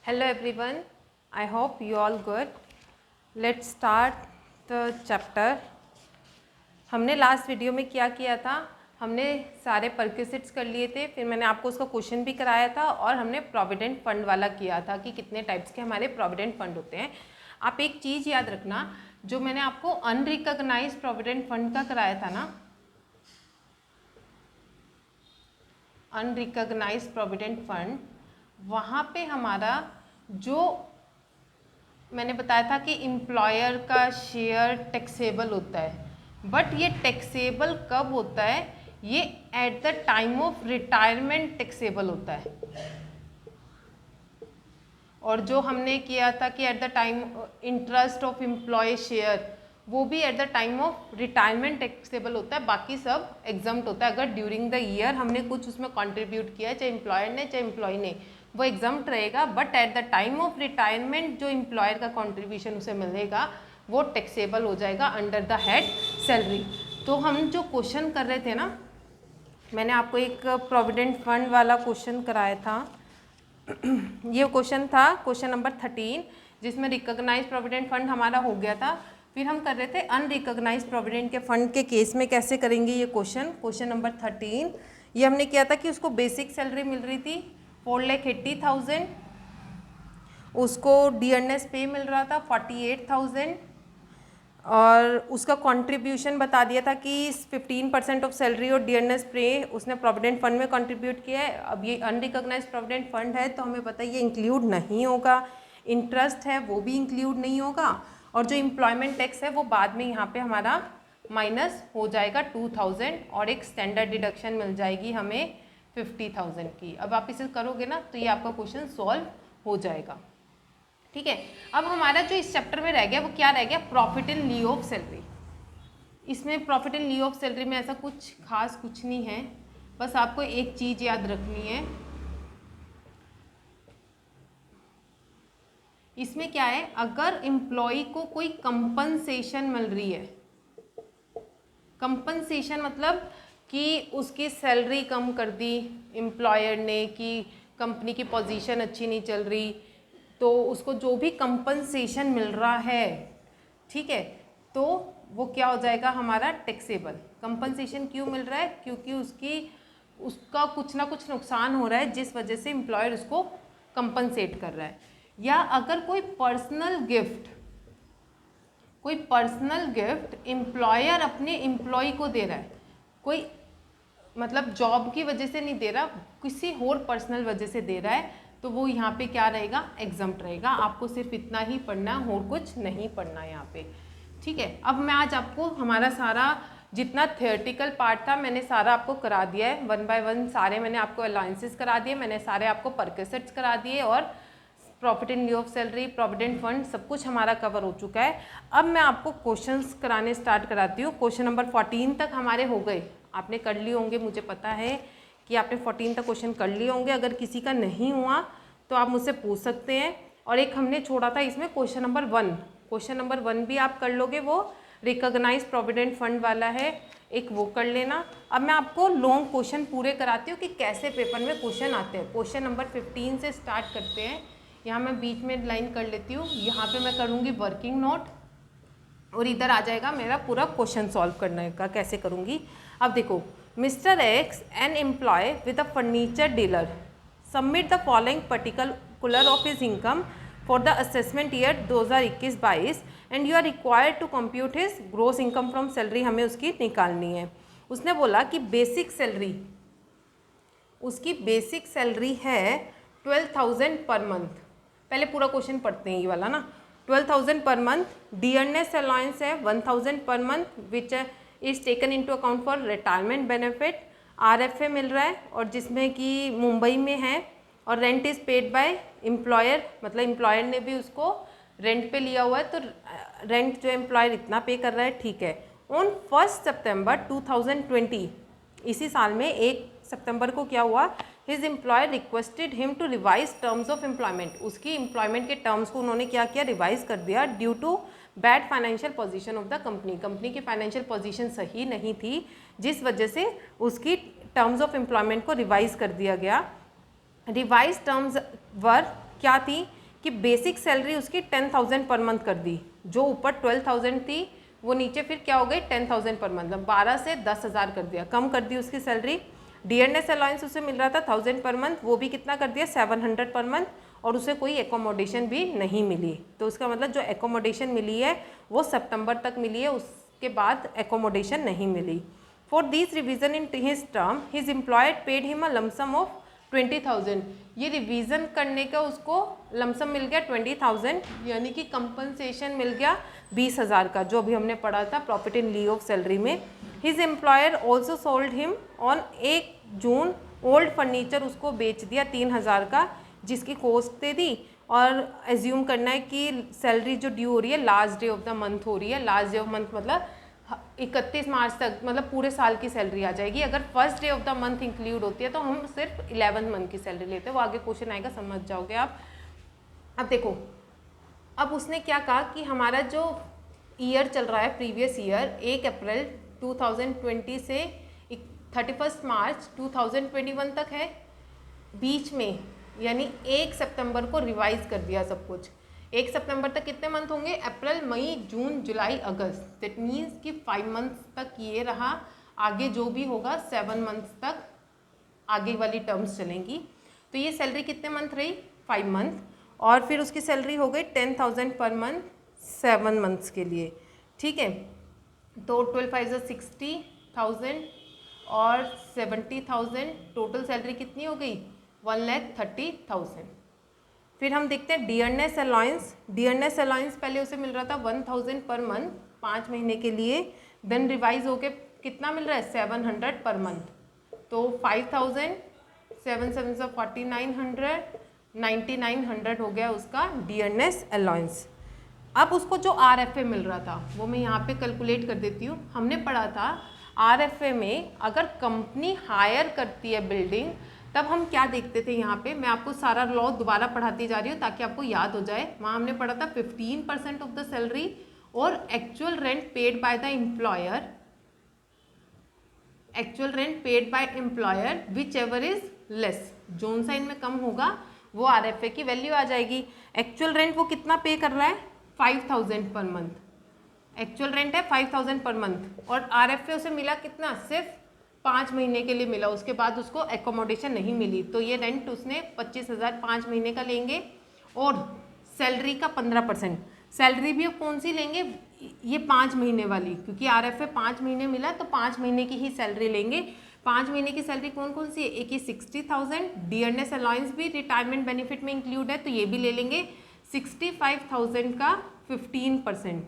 Hello everyone, I hope you all good. Let's start the chapter. हमने last video में क्या किया था, हमने सारे परक्विजिट्स कर लिए थे, फिर मैंने आपको उसका क्वेश्चन भी कराया था और हमने प्रोविडेंट फंड वाला किया था कि कितने टाइप्स के हमारे प्रोविडेंट फंड होते हैं। आप एक चीज़ याद रखना, जो मैंने आपको अनरिकॉग्नाइज्ड प्रोविडेंट फंड का कराया था ना, अनरिकॉग्नाइज्ड प्रोविडेंट फंड, वहाँ पे हमारा जो मैंने बताया था कि एम्प्लॉयर का शेयर टैक्सेबल होता है, बट ये टैक्सेबल कब होता है, ये at the time of retirement taxable होता है। और जो हमने किया था कि at the time interest of employ share, वो भी at the time of retirement taxable होता है, बाकी सब एग्जम्प्ट होता है। अगर ड्यूरिंग द ईयर हमने कुछ उसमें कंट्रीब्यूट किया है, चाहे एम्प्लॉयर ने चाहे एम्प्लॉय ने, वो एग्जम्प्ट रहेगा, but at the time of retirement जो एम्प्लॉयर का कंट्रीब्यूशन उसे मिलेगा वो टैक्सेबल हो जाएगा अंडर द हेड सैलरी। तो हम जो क्वेश्चन कर रहे थे ना, मैंने आपको एक प्रोविडेंट फंड वाला क्वेश्चन कराया था। ये क्वेश्चन था क्वेश्चन नंबर 13, जिसमें रिकॉग्नाइज्ड प्रोविडेंट फंड हमारा हो गया था। फिर हम कर रहे थे अनरिकॉग्नाइज्ड प्रोविडेंट के फंड के केस में कैसे करेंगे ये क्वेश्चन नंबर 13। ये हमने किया था कि उसको बेसिक सैलरी मिल रही थी 4,80,000, उसको डीएनएस पे मिल रहा था 48,000, और उसका कंट्रीब्यूशन बता दिया था कि 15% ऑफ सैलरी और डीएनएस पे उसने प्रोविडेंट फंड में कंट्रीब्यूट किया है। अब ये अनरिकॉग्नाइज्ड प्रोविडेंट फंड है तो हमें पता है ये इंक्लूड नहीं होगा, इंटरेस्ट है वो भी इंक्लूड नहीं होगा, और जो एम्प्लॉयमेंट टैक्स है वो बाद में यहाँ पे हमारा माइनस हो जाएगा 2,000, और एक स्टैंडर्ड डिडक्शन मिल जाएगी हमें 50,000 की। अब आप इसे करोगे ना तो ये आपका क्वेश्चन सॉल्व हो जाएगा। ठीक है, अब हमारा जो इस चैप्टर में रह गया वो क्या रह गया, profit in lieu of salary. इसमें profit in lieu of salary में ऐसा कुछ खास कुछ नहीं है, बस आपको एक चीज़ याद रखनी है। इसमें क्या है, अगर एम्प्लॉय को कोई कंपनसेशन मिल रही है, कंपनसेशन मतलब कि उसकी सैलरी कम कर दी एम्प्लॉयर ने, कि कंपनी की पोजीशन अच्छी नहीं चल रही, तो उसको जो भी कंपनसेशन मिल रहा है, ठीक है, तो वो क्या हो जाएगा हमारा टैक्सेबल। कंपनसेशन क्यों मिल रहा है, क्योंकि उसका कुछ ना कुछ नुकसान हो रहा है जिस वजह से एम्प्लॉयर उसको कंपनसेट कर रहा है। या अगर कोई पर्सनल गिफ्ट एम्प्लॉयर अपने एम्प्लॉय को दे रहा है, कोई मतलब जॉब की वजह से नहीं दे रहा, किसी और पर्सनल वजह से दे रहा है, तो वो यहाँ पे क्या रहेगा, एग्जम्प्ट रहेगा। आपको सिर्फ इतना ही पढ़ना है और कुछ नहीं पढ़ना है यहाँ पे। ठीक है, अब मैं आज आपको हमारा सारा जितना थियोरेटिकल पार्ट था मैंने सारा आपको करा दिया है, 1 बाय 1 सारे मैंने आपको अलाउंसेस करा दिए, मैंने सारे आपको परक्विजिट्स करा दिए, और profit in lieu of salary, provident fund, सब कुछ हमारा कवर हो चुका है। अब मैं आपको क्वेश्चंस कराने स्टार्ट कराती हूँ। क्वेश्चन नंबर 14 तक हमारे हो गए, आपने कर लिए होंगे, मुझे पता है कि आपने 14 तक क्वेश्चन कर लिए होंगे। अगर किसी का नहीं हुआ तो आप मुझसे पूछ सकते हैं। और एक हमने छोड़ा था इसमें क्वेश्चन नंबर 1 भी आप कर लोगे, वो रिकॉग्नाइज्ड प्रोविडेंट फंड वाला है, एक वो कर लेना। अब मैं आपको लॉन्ग क्वेश्चन पूरे कराती हूँ कि कैसे पेपर में क्वेश्चन आते हैं। क्वेश्चन नंबर 15 से स्टार्ट करते हैं। यहाँ मैं बीच में लाइन कर लेती हूँ, यहाँ पे मैं करूँगी वर्किंग नोट, और इधर आ जाएगा मेरा पूरा क्वेश्चन सॉल्व करने का, कैसे करूँगी। अब देखो, mister X an employ with a furniture dealer submit the following particular of his income for the assessment year 2021-22 and you are required to compute his gross income from salary, हमें उसकी निकालनी है। उसने बोला कि बेसिक सैलरी, उसकी basic salary है 12,000 per month. पहले पूरा क्वेश्चन पढ़ते हैं ये वाला ना। 12,000 पर मंथ, डीएनएस अलाउंस है 1,000 पर month which is taken into account for retirement benefit, RFA मिल रहा है और जिसमें कि मुंबई में है, और rent is paid by employer, मतलब एम्प्लॉयर ने भी उसको रेंट पे लिया हुआ है, तो रेंट जो एम्प्लॉयर इतना पे कर रहा है, ठीक है। ऑन 1 सितंबर 2020, इसी साल में 1 सितंबर को क्या हुआ, his employer requested him to revise terms of employment, उसकी एम्प्लॉयमेंट के टर्म्स को उन्होंने क्या किया, रिवाइज कर दिया, due to bad financial position of the company. Company की फाइनेंशियल पोजीशन सही नहीं थी, जिस वजह से उसकी टर्म्स ऑफ एम्प्लॉयमेंट को रिवाइज कर दिया गया। रिवाइज टर्म्स वर क्या थी, कि बेसिक सैलरी उसकी 10,000 पर मंथ कर दी, जो ऊपर 12,000 थी वो नीचे फिर क्या हो गई 10,000 पर मंथ, मतलब 12 से 10,000 कर दिया, कम कर दी उसकी सैलरी। डियरनेस अलाउंस उसे मिल रहा था 1,000 पर मंथ, वो भी कितना कर दिया 700 पर मंथ, और उसे कोई एकोमोडेशन भी नहीं मिली। तो उसका मतलब जो एकोमोडेशन मिली है वो सितंबर तक मिली है, उसके बाद एकोमोडेशन नहीं मिली। For this revision in his term his employer paid him a lump sum of 20,000। ये रिवीजन करने का उसको लमसम मिल गया 20,000, यानी कि कंपनसेशन मिल गया 20,000 का, जो अभी हमने पढ़ा था profit in lieu of salary में। His employer also sold him on 1 June old furniture, उसको बेच दिया 3,000 का, जिसकी कॉस्ट दे दी, और एज्यूम करना है कि सैलरी जो ड्यू हो रही है last day of the month हो रही है। लास्ट डे ऑफ मंथ मतलब 31 मार्च तक, मतलब पूरे साल की सैलरी आ जाएगी। अगर first day of the month include होती है तो हम सिर्फ 11 मंथ की सैलरी लेते हैं। वो आगे क्वेश्चन आएगा, समझ जाओगे आप। अब देखो, अब उसने क्या कहा कि हमारा जो ईयर चल रहा है प्रीवियस ईयर 1 अप्रैल 2020 से 31 मार्च 2021 तक है, बीच में यानी 1 सितंबर को रिवाइज कर दिया सब कुछ। 1 सितंबर तक कितने मंथ होंगे, अप्रैल मई जून जुलाई अगस्त, दैट मीन्स कि 5 मंथ्स तक ये रहा, आगे जो भी होगा 7 मंथ्स तक आगे वाली टर्म्स चलेंगी। तो ये सैलरी कितने मंथ रही 5 मंथ, और फिर उसकी सैलरी हो गई 10,000 पर मंथ 7 मंथ्स के लिए, ठीक है। तो 12 5 60,000 और 70,000, टोटल सैलरी कितनी हो गई 1,30,000। फिर हम देखते हैं डियरनेस अलाउंस। डियरनेस अलाउंस पहले उसे मिल रहा था 1,000 पर मंथ 5 महीने के लिए, देन रिवाइज होके कितना मिल रहा है 700 पर मंथ। तो 5,000 7 7 से 4,900 9,900 हो गया उसका डियरनेस अलाउंस। अब उसको जो RFA मिल रहा था वो मैं यहाँ पे कैलकुलेट कर देती हूँ। हमने पढ़ा था RFA में अगर कंपनी हायर करती है बिल्डिंग, तब हम क्या देखते थे, यहाँ पे मैं आपको सारा लॉ दोबारा पढ़ाती जा रही हूँ ताकि आपको याद हो जाए। वहाँ हमने पढ़ा था 15% ऑफ द सैलरी और actual rent paid by the employer, actual rent paid by employer whichever is less, जोन साइन में कम होगा वो RFA की वैल्यू आ जाएगी। एक्चुअल रेंट वो कितना पे कर रहा है 5,000 पर मंथ, एक्चुअल रेंट है 5,000 पर मंथ, और RFA उसे मिला कितना सिर्फ 5 महीने के लिए मिला, उसके बाद उसको एकोमोडेशन नहीं मिली। तो ये रेंट उसने 25,000 5 महीने का लेंगे, और सैलरी का 15%। सैलरी भी कौन सी लेंगे, ये 5 महीने वाली, क्योंकि RFA 5 महीने मिला तो 5 महीने की ही सैलरी लेंगे। 5 महीने की सैलरी कौन कौन सी है, एक ही 60,000, डियरनेस अलाउंस भी रिटायरमेंट बेनिफिट में इंक्लूड है तो ये भी ले लेंगे। 65,000 का 15%,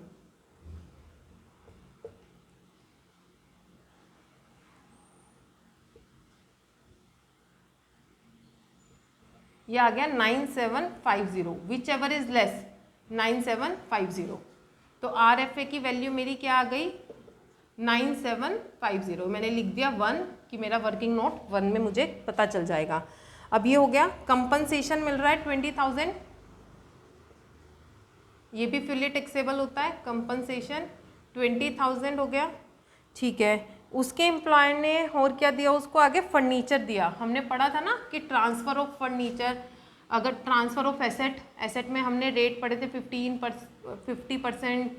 ये आ गया 9750, विच एवर इज लेस 9750। तो RFA की वैल्यू मेरी क्या आ गई 9750। मैंने लिख दिया 1 कि मेरा वर्किंग नोट 1 में मुझे पता चल जाएगा। अब ये हो गया। कंपनसेशन मिल रहा है 20,000, ये भी फुली टैक्सेबल होता है। कंपनसेशन 20,000 हो गया, ठीक है। उसके एम्प्लॉयर ने और क्या दिया उसको, आगे फर्नीचर दिया। हमने पढ़ा था ना कि ट्रांसफ़र ऑफ फर्नीचर, अगर ट्रांसफ़र ऑफ एसेट, एसेट में हमने रेट पढ़े थे 50%,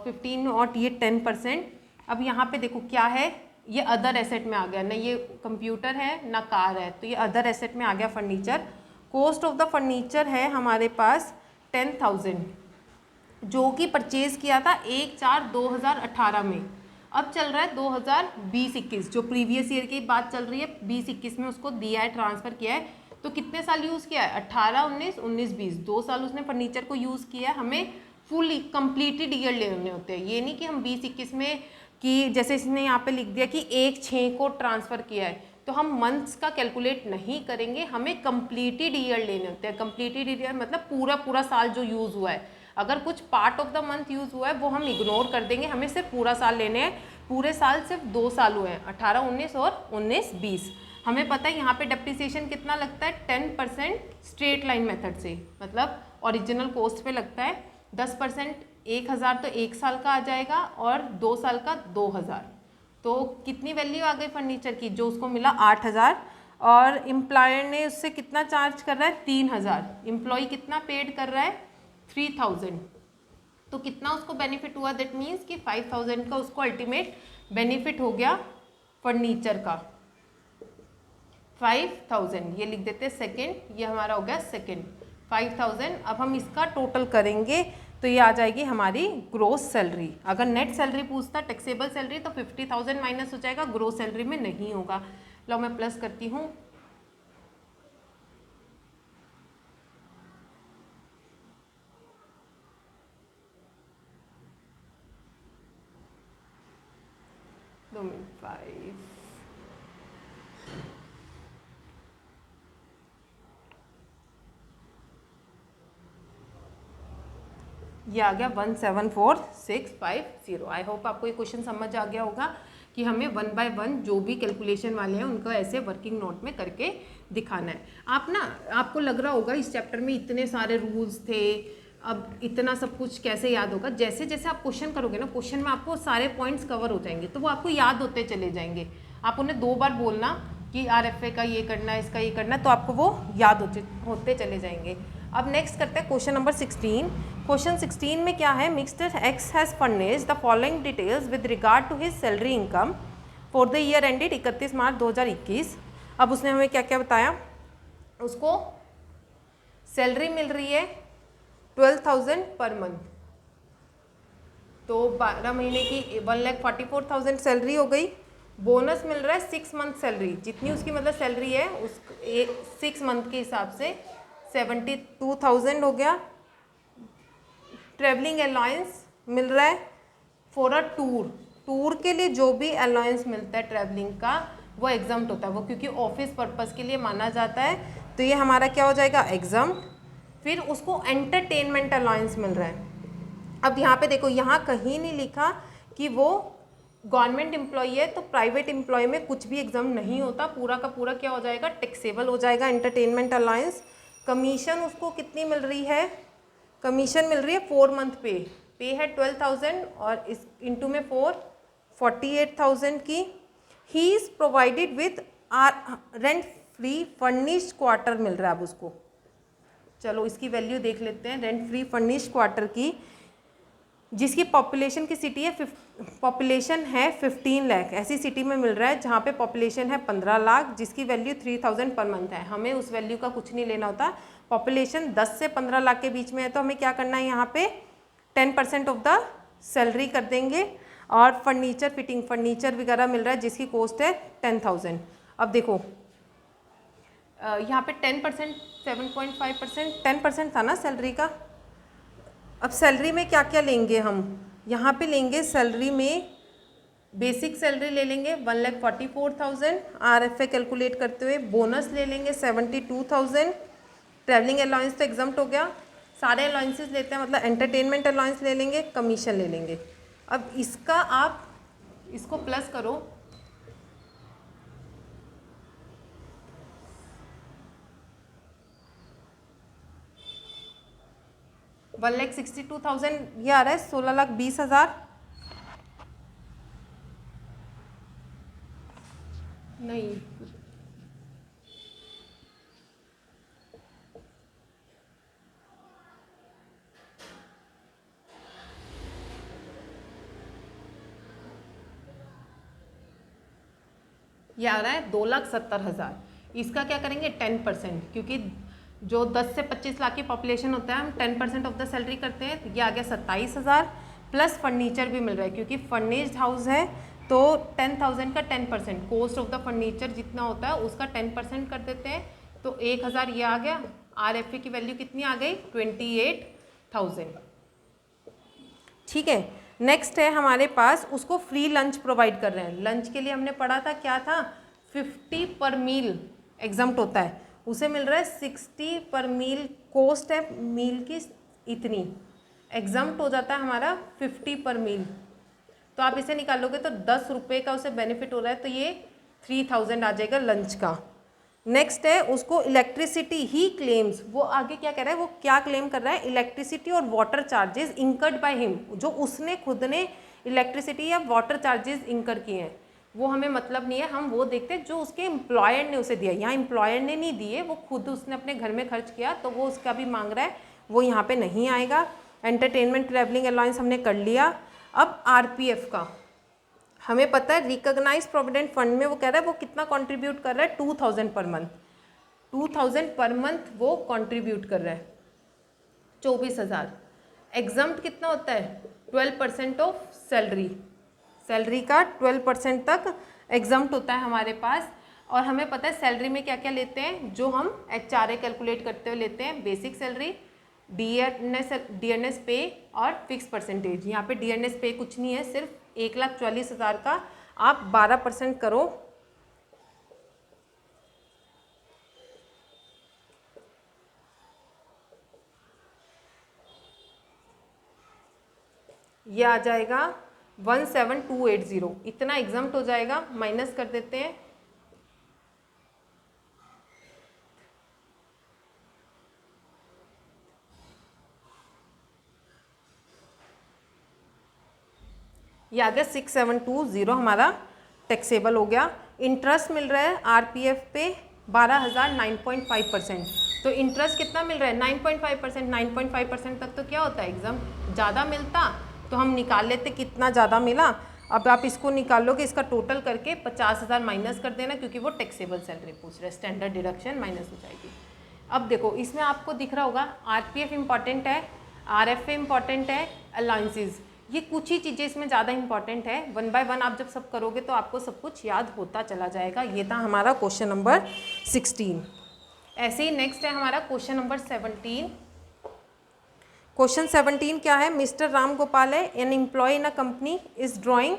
15 और ये 10%। अब यहाँ पे देखो क्या है, ये अदर एसेट में आ गया, ना ये कंप्यूटर है ना कार है, तो ये अदर एसेट में आ गया furniture. Cost of the furniture है हमारे पास 10,000, जो कि परचेज़ किया था 1/4/2018 में। अब चल रहा है 2020-21, जो प्रीवियस ईयर की बात चल रही है, 20-21 में उसको दिया है, ट्रांसफ़र किया है। तो कितने साल यूज़ किया है 18-19 19-20, 2 साल उसने फर्नीचर को यूज़ किया है। हमें फुल कंप्लीटेड ईयर लेने होते हैं, ये नहीं कि हम 20-21 में कि जैसे इसने यहाँ पे लिख दिया कि 1/6 को ट्रांसफ़र किया है, तो हम मंथ्स का कैलकुलेट नहीं करेंगे, हमें कंप्लीटेड ईयर लेने होते हैं। कंप्लीटेड ईयर मतलब पूरा साल जो यूज़ हुआ है। अगर कुछ part of the month use हुआ है वो हम इग्नोर कर देंगे, हमें सिर्फ पूरा साल लेने हैं। पूरे साल सिर्फ 2 साल हुए हैं, 18-19 और 19-20। हमें पता है यहाँ पे डेप्रिसिएशन कितना लगता है 10% स्ट्रेट लाइन मेथड से, मतलब ओरिजिनल कॉस्ट पे लगता है। 10% 1,000 तो 1 साल का आ जाएगा, और 2 साल का 2,000। तो कितनी वैल्यू आ गई फर्नीचर की, जो उसको मिला 8,000। और एम्प्लॉयर ने उससे कितना चार्ज कर रहा है 3000, एम्प्लॉय कितना पेड कर रहा है 3000, तो कितना उसको बेनिफिट हुआ, दैट मीन्स कि 5000 का उसको अल्टीमेट बेनिफिट हो गया फर्नीचर का 5000, ये लिख देते हैं सेकेंड, ये हमारा हो गया सेकेंड 5000। अब हम इसका टोटल करेंगे तो ये आ जाएगी हमारी ग्रोस सैलरी। अगर नेट सैलरी पूछता टैक्सेबल सैलरी तो 50,000 माइनस हो जाएगा, ग्रोस सैलरी में नहीं होगा। लो मैं प्लस करती हूँ, दो मिनट 5, ये आ गया 174650। आई होप आपको ये क्वेश्चन समझ आ गया होगा कि हमें 1 बाय 1 जो भी कैलकुलेशन वाले हैं उनको ऐसे वर्किंग नोट में करके दिखाना है। आप ना, आपको लग रहा होगा इस चैप्टर में इतने सारे रूल्स थे, अब इतना सब कुछ कैसे याद होगा। जैसे जैसे आप क्वेश्चन करोगे ना, क्वेश्चन में आपको सारे पॉइंट्स कवर हो जाएंगे, तो वो आपको याद होते चले जाएंगे। आप उन्हें 2 बार बोलना कि RFA का ये करना है, इसका ये करना है, तो आपको वो याद होते चले जाएंगे। अब नेक्स्ट करते हैं क्वेश्चन नंबर 16। क्वेश्चन 16 में क्या है, mister X has furnished the following details with regard to his salary income for the year ended 31 March 2021। अब उसने हमें क्या क्या बताया, उसको सैलरी मिल रही है 12,000 पर मंथ, तो 12 महीने की 1,44,000 सैलरी हो गई। बोनस मिल रहा है 6 मंथ सैलरी, जितनी उसकी मतलब सैलरी है उस 6 मंथ के हिसाब से 72,000 हो गया। ट्रेवलिंग अलाउंस मिल रहा है फॉर अ टूर के लिए जो भी अलाउंस मिलता है ट्रैवलिंग का वो एग्जम्प्ट होता है, वो क्योंकि ऑफिस पर्पस के लिए माना जाता है, तो ये हमारा क्या हो जाएगा एग्जम्प्ट। फिर उसको एंटरटेनमेंट अलाउंस मिल रहा है। अब यहाँ पे देखो, यहाँ कहीं नहीं लिखा कि वो गवर्नमेंट एम्प्लॉय है, तो प्राइवेट एम्प्लॉय में कुछ भी एग्जाम नहीं होता, पूरा का पूरा क्या हो जाएगा टैक्सेबल हो जाएगा एंटरटेनमेंट अलाउंस। कमीशन उसको कितनी मिल रही है, कमीशन मिल रही है 4 मंथ पे है 12,000 और इस इंटू में 4 48,000 की। He is provided with rent free furnished quarter मिल रहा है। अब उसको चलो इसकी वैल्यू देख लेते हैं, रेंट फ्री फर्निश्ड क्वार्टर की, जिसकी पॉपुलेशन की सिटी है पॉपुलेशन है 15 लाख, ऐसी सिटी में मिल रहा है जहाँ पे पॉपुलेशन है 15 लाख, जिसकी वैल्यू 3,000 पर मंथ है। हमें उस वैल्यू का कुछ नहीं लेना होता, पॉपुलेशन 10 से 15 लाख के बीच में है, तो हमें क्या करना है यहाँ पे 10% ऑफ द सैलरी कर देंगे। और फर्नीचर फिटिंग फर्नीचर वगैरह मिल रहा है जिसकी कॉस्ट है 10,000। अब देखो यहाँ पे 10% 7.5% 10% था ना सैलरी का। अब सैलरी में क्या क्या लेंगे हम, यहाँ पे लेंगे सैलरी में बेसिक सैलरी ले लेंगे 1,44,000 RFA कैलकुलेट करते हुए, बोनस ले लेंगे 72,000, ट्रैवलिंग अलाउंस तो एग्जम्प्ट हो गया, सारे अलाउंसेस लेते हैं मतलब एंटरटेनमेंट अलाउंस ले लेंगे, कमीशन ले लेंगे। अब इसका आप इसको प्लस करो, वन 1,62,000 ये आ रहा है 16,20,000 नहीं, ये आ रहा है 2,70,000। इसका क्या करेंगे 10%, क्योंकि जो 10 से 25 लाख की पॉपुलेशन होता है हम 10% ऑफ द सैलरी करते हैं, तो ये आ गया 27,000 प्लस फर्नीचर भी मिल रहा है क्योंकि फर्निश्ड हाउस है, तो 10,000 का 10% कॉस्ट ऑफ द फर्नीचर जितना होता है उसका 10% कर देते हैं, तो 1,000 ये आ गया। RFA की वैल्यू कितनी आ गई 28,000। ठीक है, नेक्स्ट है हमारे पास उसको फ्री लंच प्रोवाइड कर रहे हैं। लंच के लिए हमने पढ़ा था क्या था 50 पर मील एग्जम्प्ट होता है, उसे मिल रहा है 60 पर मील, कॉस्ट है मील की इतनी, एग्जम्प्ट हो जाता है हमारा 50 पर मील, तो आप इसे निकालोगे तो 10 रुपये का उसे बेनिफिट हो रहा है, तो ये 3,000 आ जाएगा लंच का। नेक्स्ट है उसको इलेक्ट्रिसिटी ही क्लेम्स, वो आगे क्या कह रहा है, वो क्या क्लेम कर रहा है, इलेक्ट्रिसिटी और water charges incurred by him, जो उसने खुद ने इलेक्ट्रिसिटी या वाटर चार्जेस इंकर किए हैं, वो हमें मतलब नहीं है, हम वो देखते हैं जो उसके एम्प्लॉयर ने उसे दिया। यहाँ एम्प्लॉयर ने नहीं दिए, वो खुद उसने अपने घर में खर्च किया, तो वो उसका भी मांग रहा है, वो यहाँ पे नहीं आएगा। एंटरटेनमेंट ट्रैवलिंग अलाउंस हमने कर लिया। अब आरपीएफ का हमें पता है, रिकॉग्नाइज प्रोविडेंट फंड में वो कह रहा है वो कितना कंट्रीब्यूट कर रहा है, 2000 पर मंथ, 2000 पर मंथ वो कंट्रीब्यूट कर रहा है, 24,000। एग्जम्प्ट कितना होता है, 12% ऑफ सैलरी, सैलरी का 12% तक एग्जम्प्ट होता है हमारे पास। और हमें पता है सैलरी में क्या क्या लेते हैं, जो हम HRA कैलकुलेट करते हुए लेते हैं, बेसिक सैलरी, डीएनएस पे और फिक्स परसेंटेज। यहाँ पे डीएनएस पे कुछ नहीं है, सिर्फ 1,44,000 का आप 12% करो, ये आ जाएगा 17,280, इतना एग्जम्प्ट हो जाएगा। माइनस कर देते हैं, ये आ गया 6,720 हमारा टैक्सेबल हो गया। इंटरेस्ट मिल रहा है आरपीएफ पे 12,000, 9.5%। तो इंटरेस्ट कितना मिल रहा है, 9.5%। 9.5% तक तो क्या होता है एग्जाम, ज़्यादा मिलता तो हम निकाल लेते कितना ज़्यादा मिला। अब आप इसको निकालोगे, इसका टोटल करके 50,000 माइनस कर देना, क्योंकि वो टैक्सेबल सैलरी पूछ रहे हैं, स्टैंडर्ड डिडक्शन माइनस हो जाएगी। अब देखो इसमें आपको दिख रहा होगा आरपीएफ इंपॉर्टेंट है, आरएफए इंपॉर्टेंट है, अलाउंसेस, ये कुछ ही चीज़ें इसमें ज़्यादा इंपॉर्टेंट है। 1 बाय 1 आप जब सब करोगे तो आपको सब कुछ याद होता चला जाएगा। ये था हमारा क्वेश्चन नंबर 16। ऐसे ही नेक्स्ट है हमारा क्वेश्चन नंबर 17। क्वेश्चन 17 क्या है, मिस्टर राम गोपाल है, an employ in a company is drawing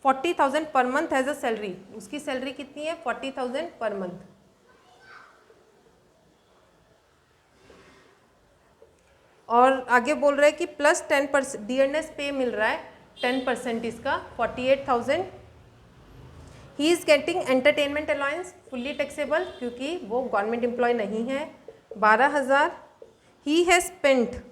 40,000 पर मंथ एज अ सैलरी। उसकी सैलरी कितनी है, 40,000 पर मंथ। और आगे बोल रहे हैं कि प्लस 10% डीएनएस पे मिल रहा है, 10% इसका 48,000। He is getting entertainment allowance fully taxable, क्योंकि वो गवर्नमेंट एम्प्लॉय नहीं है, 12,000। ही हैज़ स्पेंट,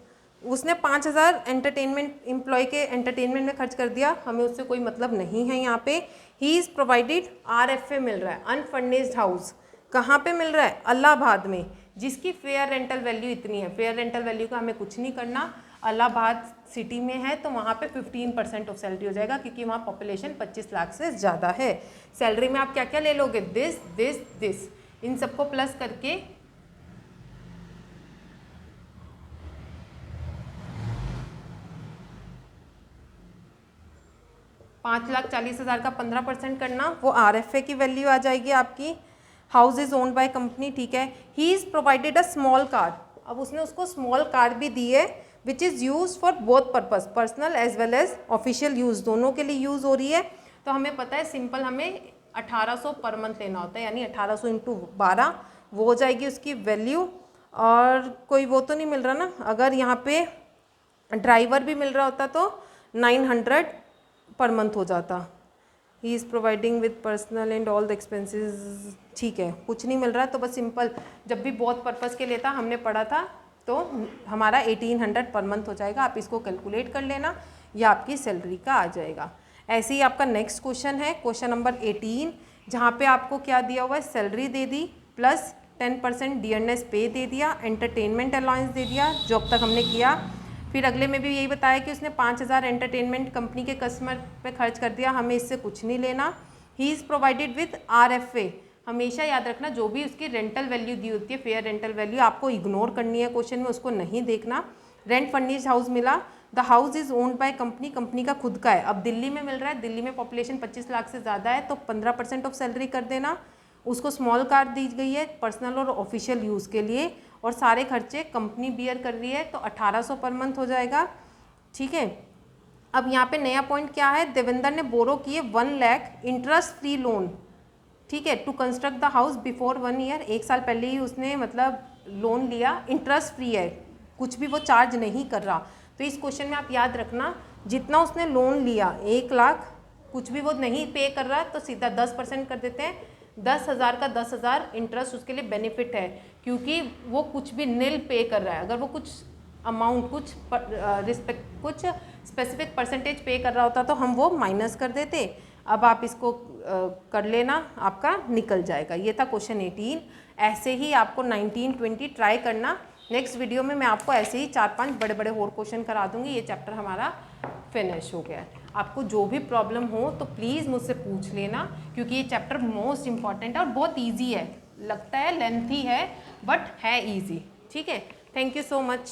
उसने 5,000 एंटरटेनमेंट एम्प्लॉय के एंटरटेनमेंट में खर्च कर दिया, हमें उससे कोई मतलब नहीं है यहाँ पे। ही इज़ प्रोवाइडेड आरएफए मिल रहा है, अनफर्निश्ड हाउस, कहाँ पे मिल रहा है, इलाहाबाद में, जिसकी फेयर रेंटल वैल्यू इतनी है। फेयर रेंटल वैल्यू का हमें कुछ नहीं करना, इलाहाबाद सिटी में है तो वहाँ पे 15% ऑफ सैलरी हो जाएगा, क्योंकि वहाँ पॉपुलेशन 25 लाख से ज़्यादा है। सैलरी में आप क्या क्या ले लोगे, दिस दिस दिस, इन सबको प्लस करके 5,40,000 का 15% करना, वो आरएफए की वैल्यू आ जाएगी आपकी। House is owned by company, ठीक है। He is provided a small car, अब उसने उसको स्मॉल कार भी दी है, which is use for both purpose, personal as well as official use, दोनों के लिए यूज़ हो रही है। तो हमें पता है सिंपल, हमें 1,800 पर मंथ लेना होता है, यानी 1,800 × 12 वो हो जाएगी उसकी वैल्यू। और कोई वो तो नहीं मिल रहा ना, अगर यहाँ पे ड्राइवर भी मिल रहा होता तो 900 पर मंथ हो जाता। He is providing with personal and all the expenses, ठीक है, कुछ नहीं मिल रहा तो बस सिंपल, जब भी बहुत पर्पज़ के लिए था हमने पढ़ा था, तो हमारा 1,800 पर मंथ हो जाएगा। आप इसको कैलकुलेट कर लेना, यह आपकी सैलरी का आ जाएगा। ऐसे ही आपका नेक्स्ट क्वेश्चन है क्वेश्चन नंबर 18, जहाँ पे आपको क्या दिया हुआ है, सैलरी दे दी प्लस 10% डीएनएस पे दे दिया, एंटरटेनमेंट अलाउंस दे दिया जो अब तक हमने किया। फिर अगले में भी यही बताया कि उसने 5,000 एंटरटेनमेंट कंपनी के कस्टमर पे खर्च कर दिया, हमें इससे कुछ नहीं लेना। ही इज़ प्रोवाइडेड विद आरएफए, हमेशा याद रखना जो भी उसकी रेंटल वैल्यू दी होती है, फेयर रेंटल वैल्यू आपको इग्नोर करनी है क्वेश्चन में, उसको नहीं देखना। रेंट फर्निश्ड हाउस मिला, the house is owned by company, company का खुद का है। अब दिल्ली में मिल रहा है, दिल्ली में पॉपुलेशन 25 लाख से ज़्यादा है, तो 15% ऑफ सैलरी कर देना। उसको स्मॉल कार दी गई है पर्सनल और ऑफिशियल यूज़ के लिए, और सारे खर्चे कंपनी बियर कर रही है, तो 1,800 पर मंथ हो जाएगा, ठीक है। अब यहाँ पे नया पॉइंट क्या है, देवेंद्र ने बोरो किए 1 लाख इंटरेस्ट फ्री लोन, ठीक है, to construct the house before 1 year, 1 साल पहले ही उसने मतलब लोन लिया, इंटरेस्ट फ्री है, कुछ भी वो चार्ज नहीं कर रहा। तो इस क्वेश्चन में आप याद रखना, जितना उसने लोन लिया 1 लाख, कुछ भी वो नहीं पे कर रहा तो सीधा 10% कर देते हैं, 10,000 का 10,000 इंटरेस्ट उसके लिए बेनिफिट है, क्योंकि वो कुछ भी नील पे कर रहा है। अगर वो कुछ अमाउंट कुछ स्पेसिफिक परसेंटेज पे कर रहा होता तो हम वो माइनस कर देते। अब आप इसको कर लेना, आपका निकल जाएगा। ये था क्वेश्चन 18। ऐसे ही आपको 19, 20 ट्राई करना। नेक्स्ट वीडियो में मैं आपको ऐसे ही 4-5 बड़े बड़े और क्वेश्चन करा दूंगी। ये चैप्टर हमारा फिनिश हो गया है। आपको जो भी प्रॉब्लम हो तो प्लीज़ मुझसे पूछ लेना, क्योंकि ये चैप्टर मोस्ट इंपॉर्टेंट है और बहुत ईजी है। लगता है लेंथी है बट है ईजी। ठीक है, थैंक यू सो मच।